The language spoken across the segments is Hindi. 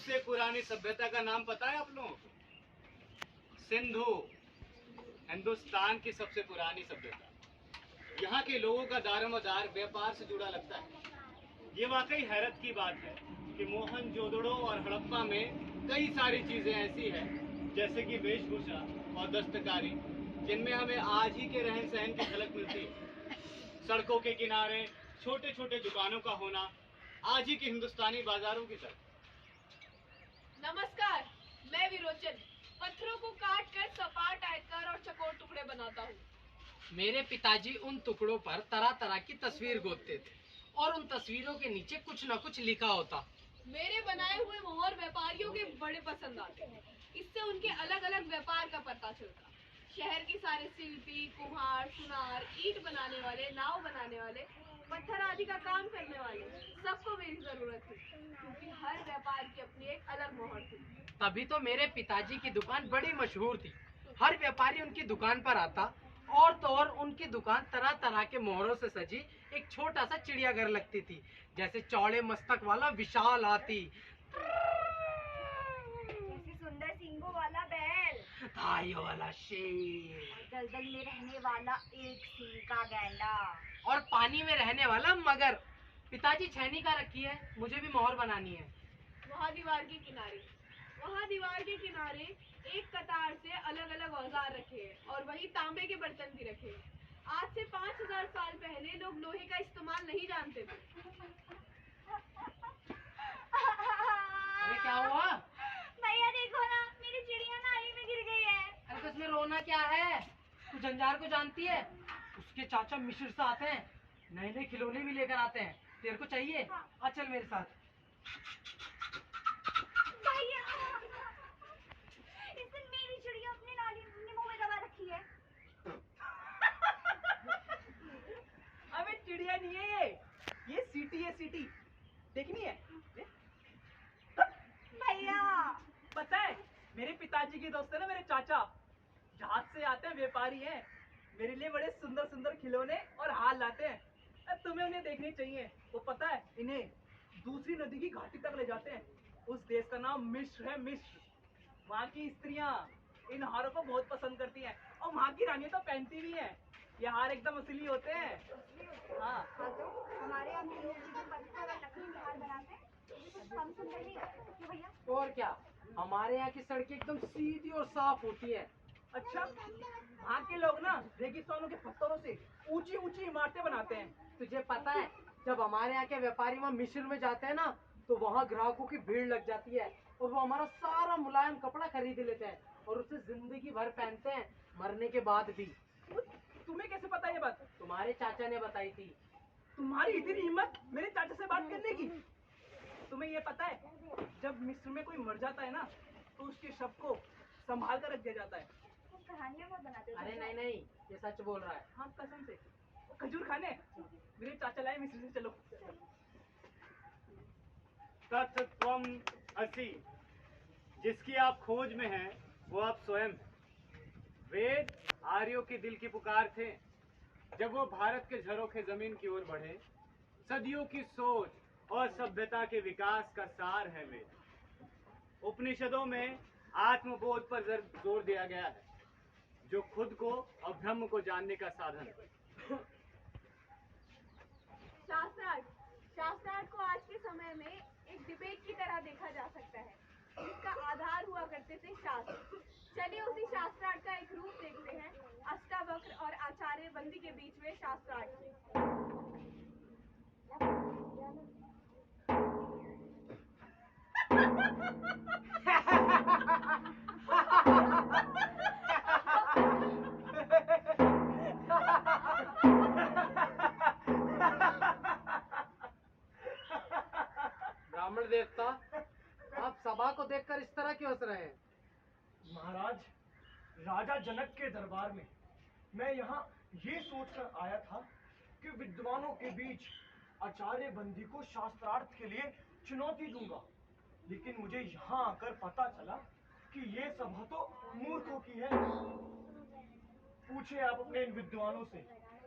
सबसे पुरानी सभ्यता का नाम पता है आप लोगों को? सिंधु, हिंदुस्तान की सबसे पुरानी सभ्यता। यहाँ के लोगों का दारोमदार व्यापार से जुड़ा लगता है। ये वाकई हैरत की बात है कि मोहनजोदड़ो और हड़प्पा में कई सारी चीजें ऐसी हैं, जैसे कि वेशभूषा और दस्तकारी, जिनमें हमें आज ही के रहन सहन की झलक मिलती है। सड़कों के किनारे छोटे छोटे दुकानों का होना आज ही के हिंदुस्तानी बाजारों की तरह। नमस्कार, मैं विरोचन पत्थरों को काट कर सपाट आयताकार और चकोर टुकड़े बनाता हूँ। मेरे पिताजी उन टुकड़ों पर तरह तरह की तस्वीर गोदते थे और उन तस्वीरों के नीचे कुछ न कुछ लिखा होता। मेरे बनाए हुए मोहर व्यापारियों के बड़े पसंद आते हैं। इससे उनके अलग अलग व्यापार का पता चलता। शहर के सारे शिल्पी, कुम्हार, सुनार, ईंट बनाने वाले, नाव बनाने वाले, पत्थर आदि का काम करने वाले, सबको मेरी जरूरत थी, क्योंकि हर व्यापार की अपनी एक अलग मोहर थी। तभी तो मेरे पिताजी की दुकान बड़ी मशहूर थी। हर व्यापारी उनकी दुकान पर आता और तो और उनकी दुकान तरह तरह के मोहरों से सजी एक छोटा सा चिड़ियाघर लगती थी, जैसे चौड़े मस्तक वाला विशाल हाथी, जैसे सुंदर सींगों वाला बैल, धारियों वाला शेर, दलदल में रहने वाला एक सींग का गैंडा और पानी में रहने वाला मगर। पिताजी छैनी का रखी है, मुझे भी मोहर बनानी है। वहाँ दीवार के किनारे एक कतार से अलग अलग औजार रखे हैं और वही तांबे के बर्तन भी रखे हैं। आज से 5000 साल पहले लोग लोहे का इस्तेमाल नहीं जानते थे। अरे क्या हुआ? भैया देखो ना, मेरी चिड़िया नाली में गिर गई है। अरे तो इसमें रोना क्या है? तू जंजार को जानती है? उसके चाचा मिस्र से आते हैं, नए नए खिलौने भी लेकर आते हैं। तेरे को चाहिए? आ चल मेरे साथ। भैया, इसने मेरी चिड़िया अपनी नाली अपने मुंह में दबा रखी है। अबे चिड़िया नहीं है ये सीटी है, सीटी देखनी है। भैया पता है, मेरे पिताजी के दोस्त है ना, मेरे चाचा जहाज से आते हैं, व्यापारी हैं, मेरे लिए बड़े सुंदर सुंदर खिलौने और हार लाते हैं। तुम्हें उन्हें देखनी चाहिए। वो पता है, इन्हें दूसरी नदी की घाटी तक ले जाते हैं। उस देश का नाम मिस्र है, मिस्र। वहाँ की स्त्रियाँ इन हारों को बहुत पसंद करती हैं और वहाँ की रानियाँ तो पहनती भी हैं। ये हार एकदम असली होते हैं। हाँ, तो हमारे यहाँ के लोग जो पत्थर और लकड़ी के हार बनाते हैं, ये कुछ कम सुंदर नहीं लगते क्यों भैया? और क्या, हमारे यहाँ की सड़कें एकदम सीधी और साफ होती है। अच्छा, वहाँ के लोग ना रेगिस्तानों के पत्थरों से ऊंची ऊंची इमारतें बनाते हैं। तुझे पता है, जब हमारे यहाँ के व्यापारी वहाँ मिस्र में जाते हैं ना, तो वहाँ ग्राहकों की भीड़ लग जाती है और वो हमारा सारा मुलायम कपड़ा खरीद लेते हैं और उसे जिंदगी भर पहनते हैं, मरने के बाद भी। तुम्हें कैसे पता ये बात? तुम्हारे चाचा ने बताई थी। तुम्हारी इतनी हिम्मत मेरे चाचा से बात करने की? तुम्हें ये पता है, जब मिस्र में कोई मर जाता है ना, तो उसके शव को संभाल कर रख दिया जाता है। कहानियाँ बहुत बनाते हो। अरे नहीं नहीं, ये सच बोल रहा है। हाँ, कसम से। वो खजूर खाने मेरे चाचा लाए मिस्र से। चलो। तत् त्वम असि, जिसकी आप खोज में हैं वो आप स्वयं हैं। वेद आर्यों के दिल की पुकार थे जब वो भारत के झरोखे जमीन की ओर बढ़े। सदियों की सोच और सभ्यता के विकास का सार है वेद। उपनिषदों में आत्मबोध पर जोर दिया गया है, जो खुद को और ब्रह्म को जानने का साधन है। शास्त्रार्थ को आज के समय में एक डिबेट की तरह देखा जा सकता है, जिसका आधार हुआ करते थे शास्त्र। चलिए उसी शास्त्रार्थ का एक रूप देखते हैं, अष्टावक्र और आचार्य बंदी के बीच में शास्त्रार्थ। ब्राह्मण देवता, आप सभा को देखकर इस तरह क्यों हंस रहे हैं? महाराज, राजा जनक के दरबार में मैं यहाँ ये सोचकर आया था कि विद्वानों के बीच आचार्य बंदी को शास्त्रार्थ के लिए चुनौती दूंगा, लेकिन मुझे यहाँ आकर पता चला कि ये सभा तो मूर्खों की है। पूछे आप अपने इन विद्वानों से,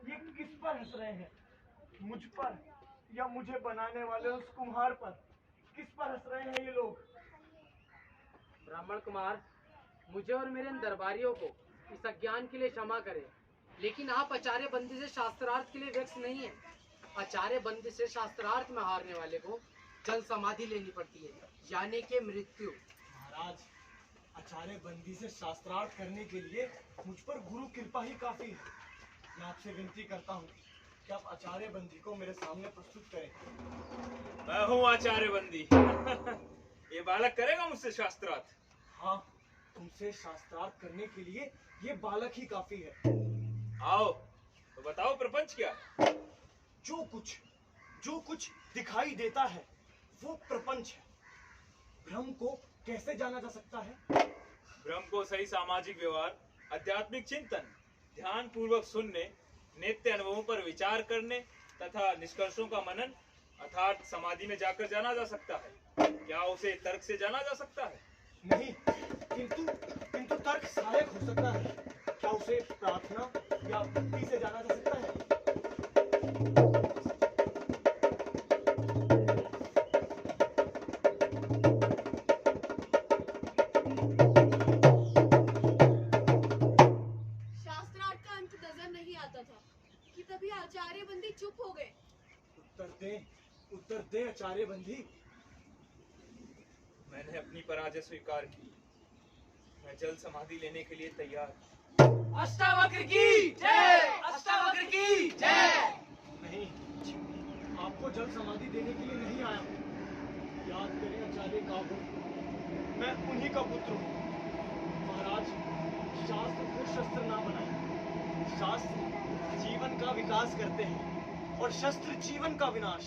ये किस पर हंस रहे हैं? मुझ पर या मुझे बनाने वाले उस कुम्हार पर? किस पर हंस रहे हैं ये लोग? ब्राह्मण कुमार, मुझे और मेरे इन दरबारियों को इस अज्ञान के लिए क्षमा करें, लेकिन आप आचार्य बंदी से शास्त्रार्थ के लिए व्यक्त नहीं है। आचार्य बंदी से शास्त्रार्थ में हारने वाले को जल समाधि लेनी पड़ती है, यानी कि मृत्यु। महाराज, आचार्य बंदी से शास्त्रार्थ करने के लिए मुझ पर गुरु कृपा ही काफी है। मैं आपसे विनती करता हूँ कि आप आचार्य बंदी को मेरे सामने प्रस्तुत करें। मैं हूँ आचार्य बंदी। ये बालक करेगा मुझसे शास्त्रार्थ? हाँ, तुमसे शास्त्रार्थ करने के लिए ये बालक ही काफी है। आओ तो बताओ प्रपंच क्या? जो कुछ दिखाई देता है वो प्रपंच है। भ्रम को कैसे जाना जा सकता है? भ्रम को सही सामाजिक व्यवहार, आध्यात्मिक चिंतन, ध्यान पूर्वक सुनने, नित्य अनुभवों पर विचार करने तथा निष्कर्षों का मनन अर्थात समाधि में जाकर जाना जा सकता है। क्या उसे तर्क से जाना जा सकता है? नहीं, किंतु तर्क सहायक हो सकता है। क्या उसे प्रार्थना या भक्ति से जाना जा सकता है? शास्त्रार्थ का अंत नजर नहीं आता था कि तभी आचार्य बंदी चुप हो गए। उत्तर दे आचार्य बंदी। मैंने अपनी पराजय स्वीकार की। मैं जल समाधि लेने के लिए तैयार। अष्टावक्र की जय, अष्टावक्र की जय। नहीं, आपको जल समाधि देने के लिए नहीं आया हूँ। याद करें आचार्य का हूँ, मैं उन्हीं का पुत्र हूँ। महाराज, शास्त्र को शस्त्र ना बनाए। शास्त्र जीवन का विकास करते हैं और शस्त्र जीवन का विनाश।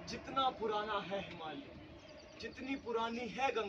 जितना पुराना है हिमालय, जितनी पुरानी है गंगा,